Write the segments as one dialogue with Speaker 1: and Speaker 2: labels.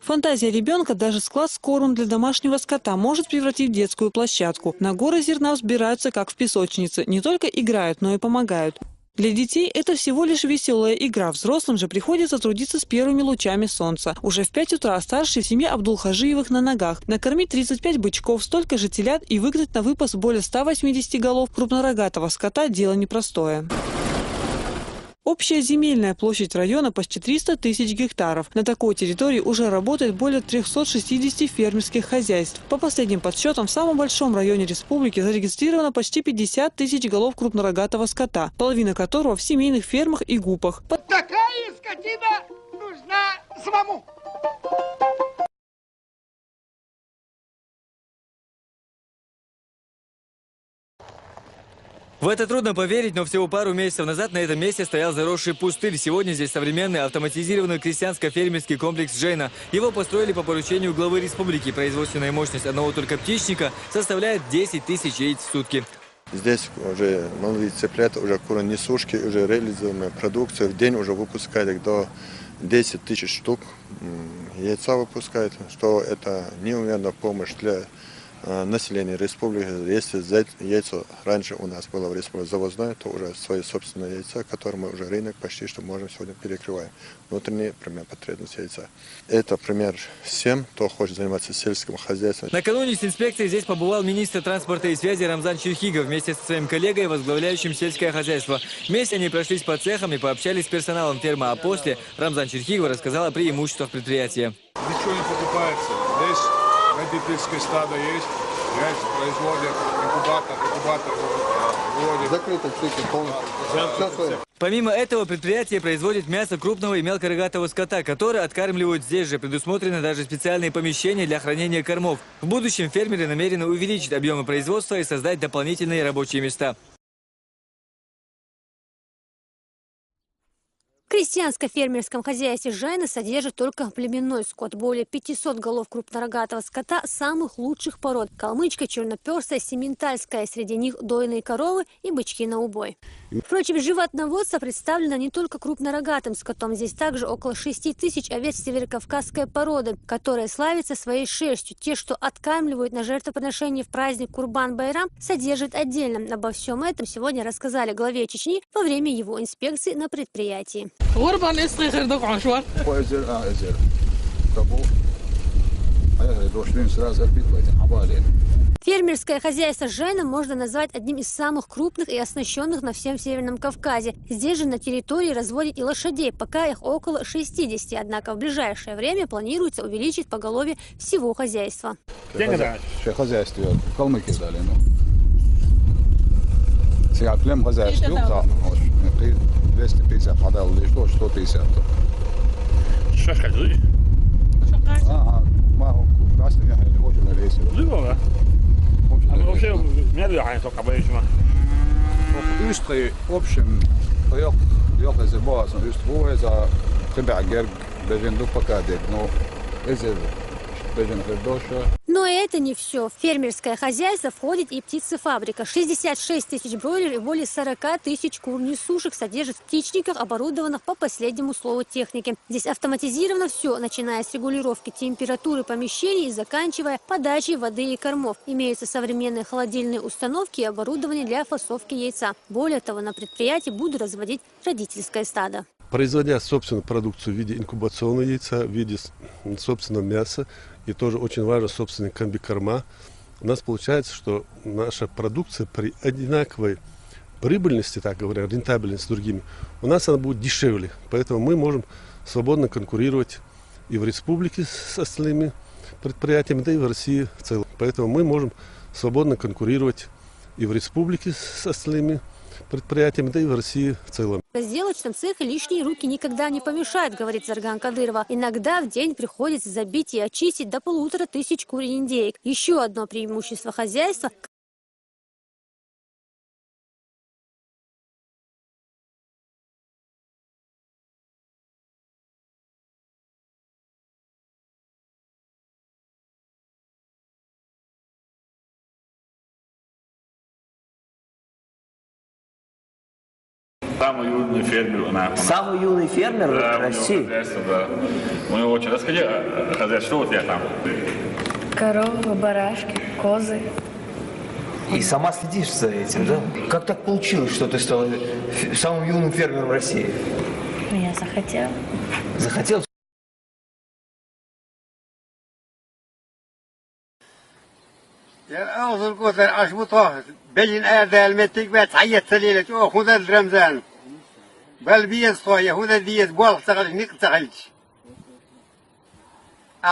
Speaker 1: Фантазия ребенка даже склад с кормом для домашнего скота может превратить в детскую площадку. На горы зерна взбираются, как в песочнице. Не только играют, но и помогают. Для детей это всего лишь веселая игра. Взрослым же приходится трудиться с первыми лучами солнца. Уже в 5 утра старший в семье Абдулхажиевых на ногах. Накормить 35 бычков, столько же телят и выгнать на выпас более 180 голов крупнорогатого скота – дело непростое. Общая земельная площадь района почти 300 тысяч гектаров. На такой территории уже работает более 360 фермерских хозяйств. По последним подсчетам, в самом большом районе республики зарегистрировано почти 50 тысяч голов крупнорогатого скота, половина которого в семейных фермах и гупах.
Speaker 2: Такая скотина нужна самому.
Speaker 3: В это трудно поверить, но всего пару месяцев назад на этом месте стоял заросший пустырь. Сегодня здесь современный автоматизированный крестьянско-фермерский комплекс «Джейна». Его построили по поручению главы республики. Производственная мощность одного только птичника составляет 10 тысяч яиц в сутки.
Speaker 4: Здесь уже молодые цыплята, уже куронесушки, уже реализуемая продукция. В день уже выпускают до 10 тысяч штук яйца выпускают, что это неимоверная помощь для населения республики. Если яйцо раньше у нас было в республике завозное, то уже свои собственные яйца, которые мы уже рынок почти что можем сегодня перекрываем. Внутренний пример потребность яйца. Это пример всем, кто хочет заниматься сельским хозяйством.
Speaker 3: Накануне с инспекцией здесь побывал министр транспорта и связи Рамзан Черхигов вместе со своим коллегой, возглавляющим сельское хозяйство. Вместе они прошлись по цехам и пообщались с персоналом фермы, а после Рамзан Черхигов рассказал о преимуществах предприятия.
Speaker 5: Ничего не покупается. Здесь родительское стадо есть, яйца производят, инкубатор выводит.
Speaker 4: Закрыто все полностью.
Speaker 3: Помимо этого, предприятие производит мясо крупного и мелкорогатого скота, который откармливают здесь же. Предусмотрены даже специальные помещения для хранения кормов. В будущем фермеры намерены увеличить объемы производства и создать дополнительные рабочие места.
Speaker 6: В крестьянско-фермерском хозяйстве «Джейна» содержит только племенной скот. Более 500 голов крупнорогатого скота самых лучших пород. Калмычка, черноперстая, сементальская. Среди них дойные коровы и бычки на убой. Впрочем, животноводство представлено не только крупнорогатым скотом. Здесь также около 6 тысяч овец северокавказской породы, которая славится своей шерстью. Те, что откармливают на жертвоприношение в праздник Курбан-Байрам, содержат отдельно. Обо всем этом сегодня рассказали главе Чечни во время его инспекции на предприятии. Фермерское хозяйство «Джейна» можно назвать одним из самых крупных и оснащенных на всем Северном Кавказе. Здесь же на территории разводят и лошадей, пока их около 60. Однако в ближайшее время планируется увеличить поголовье всего хозяйства.
Speaker 5: Üstri, общем, jokaisen baas on just vuosa, kibäger, бежен дупакадек, но эзер бежен хлебдоша.
Speaker 6: Но это не все. В фермерское хозяйство входит и птицефабрика. 66 тысяч бройлеров и более 40 тысяч кур-несушек содержат в птичниках, оборудованных по последнему слову техники. Здесь автоматизировано все, начиная с регулировки температуры помещений и заканчивая подачей воды и кормов. Имеются современные холодильные установки и оборудование для фасовки яйца. Более того, на предприятии будут разводить родительское стадо.
Speaker 7: Производя собственную продукцию в виде инкубационного яйца, в виде собственного мяса, и тоже очень важно собственные комбикорма, у нас получается, что наша продукция при одинаковой прибыльности, так говоря, рентабельности с другими, у нас она будет дешевле. Поэтому мы можем свободно конкурировать и в республике с остальными предприятиями, да и в России в целом. Поэтому мы можем свободно конкурировать и в республике с остальными предприятиями, да и в России в целом.
Speaker 6: В разделочном цехе лишние руки никогда не помешают, говорит Зарган Кадырова. Иногда в день приходится забить и очистить до 1500 кур и индеек. Еще одно преимущество хозяйства –
Speaker 8: Самый юный фермер у нас.
Speaker 9: Самый юный фермер России?
Speaker 8: Да. У него очень... Расскажи, хозяин, что у тебя там?
Speaker 10: Коровы, барашки, козы.
Speaker 9: И сама следишь за этим, да? Как так получилось, что ты стала самым юным фермером России?
Speaker 10: Я захотела.
Speaker 9: Захотел?
Speaker 2: يا أوصل قوتر أشبطه بين أردا المتك بات حياة سليلة أو خذ الرمزان بل بيز صويا خذ ديز بول تغلش نق تغلش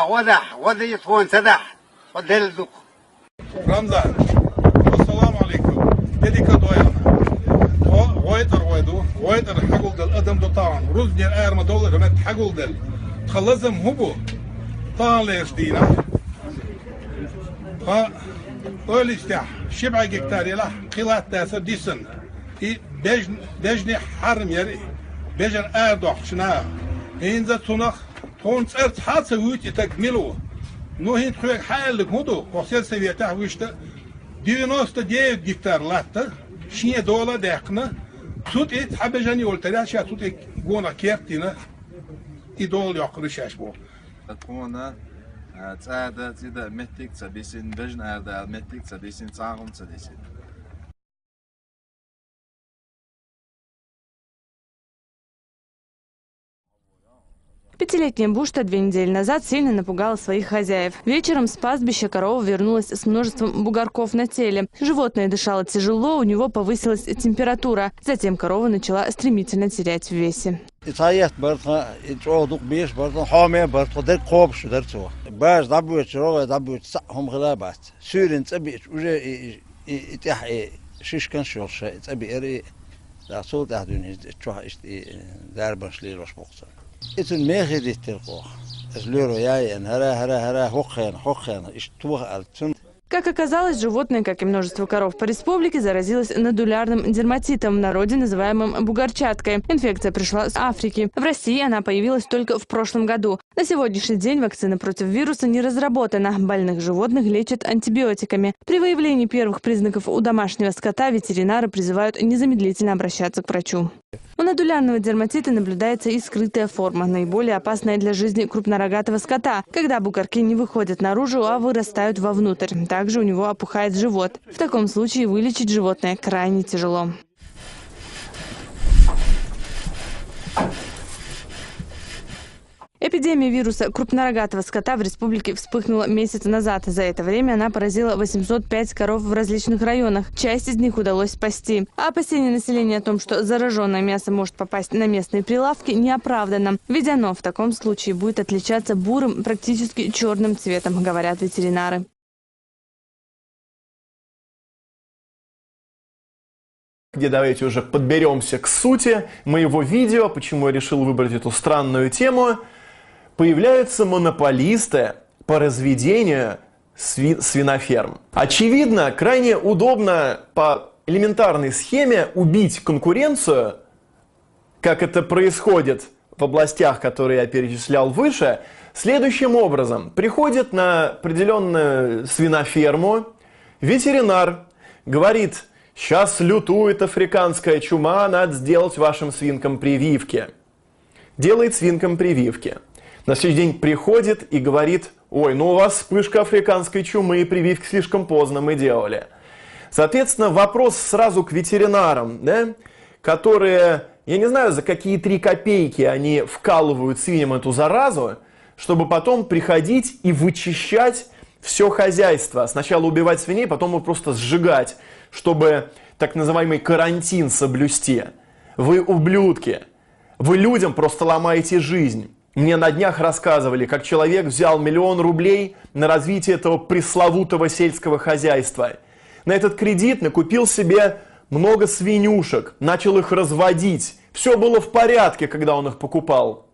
Speaker 2: وضح وضع يطفون سدح وضع الدق
Speaker 5: رمزان السلام عليكم ديك دوينا ويتر حقول دل أدم دو طعن رزني الأير مدولة رمت حقول دل تخلصهم هبو طعن ليش دينا قول استح شبع هكتار يلا قلات تاسر ديسن بجني حرم يري بجن أردوح شنا إنزا تونخ تونس أرت حادثة ويت يتكملوا نو هين تخويك حالك هدو وحسير سويتها ويشتا 99 هكتار لاتا شيء دولة داقنا توت إت حبجاني يولتريا شا توت إت قونا كيرتنا إدول يقرشاش بو
Speaker 11: تكون تعادة تيدا متك تبيسين بجن أردا متك تبيسين تعاون تديسين.
Speaker 10: Пятилетняя Бушта 2 недели назад сильно напугала своих хозяев. Вечером с пастбища корова вернулась с множеством бугорков на теле. Животное дышало тяжело, у него повысилась температура. Затем корова начала стремительно терять в весе.
Speaker 12: إتن ماخي دي تلقوه أزلورو ياي أن هرا هوخين إشتوه ألتون.
Speaker 10: Как оказалось, животное, как и множество коров по республике, заразилось нодулярным дерматитом, в народе называемым бугорчаткой. Инфекция пришла с Африки. В России она появилась только в прошлом году. На сегодняшний день вакцина против вируса не разработана. Больных животных лечат антибиотиками. При выявлении первых признаков у домашнего скота ветеринары призывают незамедлительно обращаться к врачу. У нодулярного дерматита наблюдается и скрытая форма, наиболее опасная для жизни крупнорогатого скота, когда бугорки не выходят наружу, а вырастают вовнутрь. Также у него опухает живот. В таком случае вылечить животное крайне тяжело. Эпидемия вируса крупнорогатого скота в республике вспыхнула месяц назад. За это время она поразила 805 коров в различных районах. Часть из них удалось спасти. А опасение населения о том, что зараженное мясо может попасть на местные прилавки, не оправдано. Ведь оно в таком случае будет отличаться бурым, практически черным цветом, говорят ветеринары.
Speaker 13: Где давайте уже подберемся к сути моего видео, почему я решил выбрать эту странную тему. Появляются монополисты по разведению свиноферм. Очевидно, крайне удобно по элементарной схеме убить конкуренцию, как это происходит в областях, которые я перечислял выше, следующим образом. Приходит на определенную свиноферму ветеринар, говорит: сейчас лютует африканская чума, надо сделать вашим свинкам прививки. Делает свинкам прививки. На следующий день приходит и говорит: ой, ну у вас вспышка африканской чумы, и прививки слишком поздно мы делали. Соответственно, вопрос сразу к ветеринарам, да, которые, я не знаю, за какие 3 копейки они вкалывают свиньям эту заразу, чтобы потом приходить и вычищать все хозяйство. Сначала убивать свиней, потом его просто сжигать, чтобы так называемый карантин соблюсти. Вы ублюдки. Вы людям просто ломаете жизнь. Мне на днях рассказывали, как человек взял 1 000 000 рублей на развитие этого пресловутого сельского хозяйства. На этот кредит накупил себе много свинюшек, начал их разводить. Все было в порядке, когда он их покупал.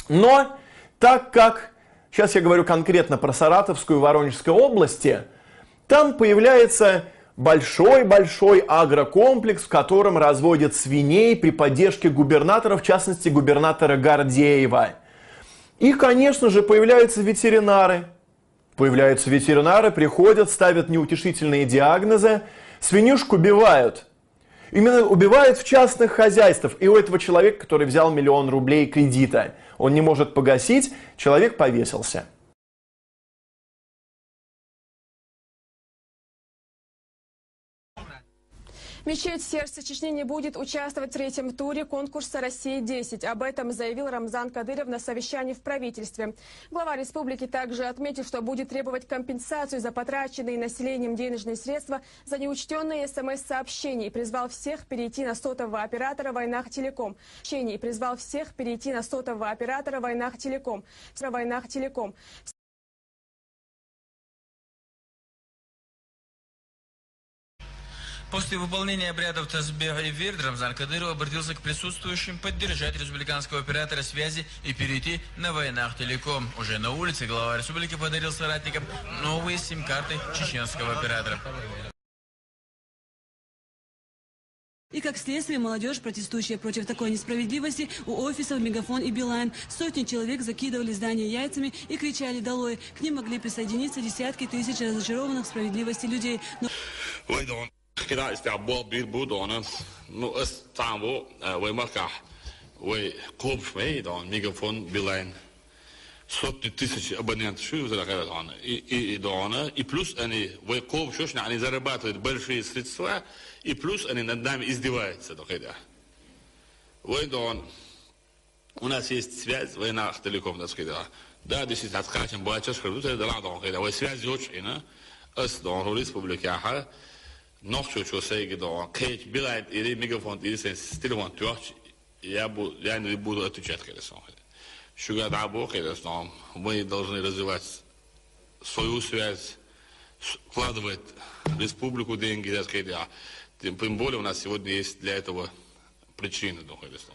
Speaker 13: Но так как, сейчас я говорю конкретно про Саратовскую и Воронежскую области, там появляется большой-большой агрокомплекс, в котором разводят свиней при поддержке губернатора, в частности губернатора Гордеева. И, конечно же, появляются ветеринары. Приходят, ставят неутешительные диагнозы, свинюшку убивают. Именно убивают в частных хозяйствах. И у этого человека, который взял 1 000 000 рублей кредита, он не может погасить, человек повесился.
Speaker 14: Мечеть «Сердце Чечни» не будет участвовать в 3-м туре конкурса «Россия-10». Об этом заявил Рамзан Кадыров на совещании в правительстве. Глава республики также отметил, что будет требовать компенсацию за потраченные населением денежные средства за неучтенные СМС-сообщения и призвал всех перейти на сотового оператора «Вайнах Телеком».
Speaker 15: После выполнения обрядов Тазбега и Вирд Рамзан Кадыров обратился к присутствующим поддержать республиканского оператора связи и перейти на Вайнах Телеком. Уже на улице глава республики подарил соратникам новые сим-карты чеченского оператора.
Speaker 16: И как следствие, молодежь, протестующая против такой несправедливости, у офисов Мегафон и Билайн. Сотни человек закидывали здания яйцами и кричали «Долой!». К ним могли присоединиться десятки тысяч разочарованных в справедливости людей.
Speaker 17: كده استعباط بير بودونا نقص تعبو ومركح وقوب شوي دون ميجافون بلاين صوت 1000 ابوننت شو زي كده دون اي دون اي بلس اني وقوب شوش يعني зарабатывает большие средства и плюс они над нами издеваются كده ويدون у нас есть связь Вайнах Телеком да كده да действительно откатим бачаш круто это да дон كده وسвязь очень اس دون республика nog zo zeggen dan kijk beleid in microfoon is een stil van tucht я не буду отвечать конечно что да бог конечно мы должны развивать свою связь вкладывать в республику деньги так сказать тем более у нас сегодня есть для этого причины конечно